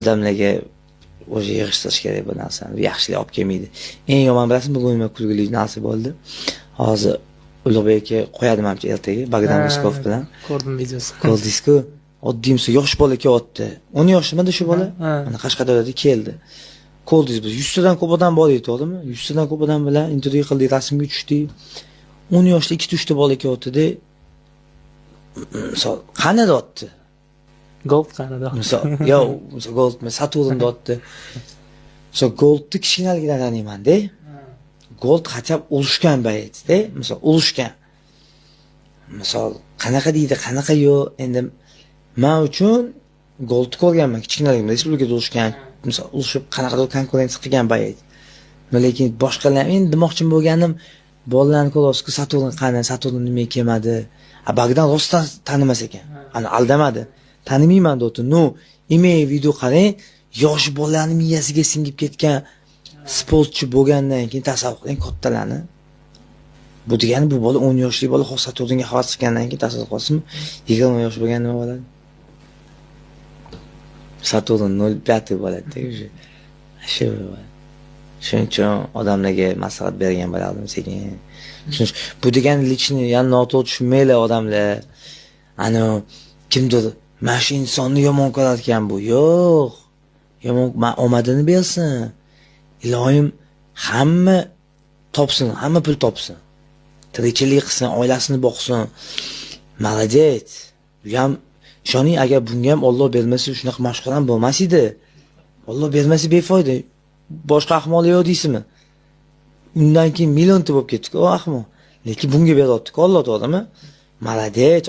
odamlarga o'zi yig'ishtirish kerak bu narsani. Yaxshilik olib kelmaydi. Eng yomon bilasizmi, bugun nima kulgili narsa bo'ldi. Hozir Ulug'bek aka qo'yadi menimcha ertaga Bogdan Ruskov bilan. Ko'rdim videosi. Ko'rdingizku? Oddiy misol yosh bola kelyapti. 10 yoshimda shu bola. Mana Qashqadaryoda keldi. Ko'rdingiz biz 100 tadan ko'p odam bor edi, to'g'rimi? 100 tadan ko'p odam bilan intervyu qildik, rasmga tushdik. 10 yoshli 2-3 ta bola kelyapti-da. Misol qani dotdi? Gold qanida. Misol, yo, misol Goldmi, Saturn dotdi. Misol Goldni kichkinaligidan taniyman-da. Gold qachab urushgan bayt-da, misol urushgan. Misol qanaqa deydi, qanaqa yo'q, endi men uchun Gold ko'rganman kichkinaligimda, respublikada urushgan, misol urushib qanaqadir konkurensiya qilgan bayt. Lekin boshqalar endi demoqchi bo'lganim, bolalarni ko'rasiz-ku, Saturn qani, Saturn nimaga kelmadi? Bogdan rostdan tanimas ekan. Ana aldamaydi. Tanimayman dotdi. No, email video qarang, yosh bolalarning miyasiga singib ketgan sportchi bo'lgandan keyin tasavvur qiling kattalarni. Bu degani bu bola 10 yoshli bola Saturnga havas qilgandan keyin tasavvur qilsizmi? 20 yosh bo'lgan nima bo'ladi? Saturn 05 bo'ladi-da o'sha. Shuning uchun odamlarga maslahat bergan bo'lardim sekin. Bu degani lichni, ya'ni noto'g'ri tushunmaylar odamlar. Ana kimdir mana shu insonni yomon ko'rar ekan bu. Yo'q. Yomon omadini bersin. Ilohim hamma topsin, hamma pul topsin. Tirikchilik qilsin, oilasini boqsin. Молодец. Bu ham ishoning, agar bunga ham Alloh bermasa shunaqa mashhur ham bo'lmas edi. Alloh bermasa befoyda. Boshqa ahmoqlar yo'q deysizmi? Undan keyin millionta bo'lib ketdi-ku, ahmoq. Lekin bunga beryapti-ku Alloh, to'g'rimi? Молодец.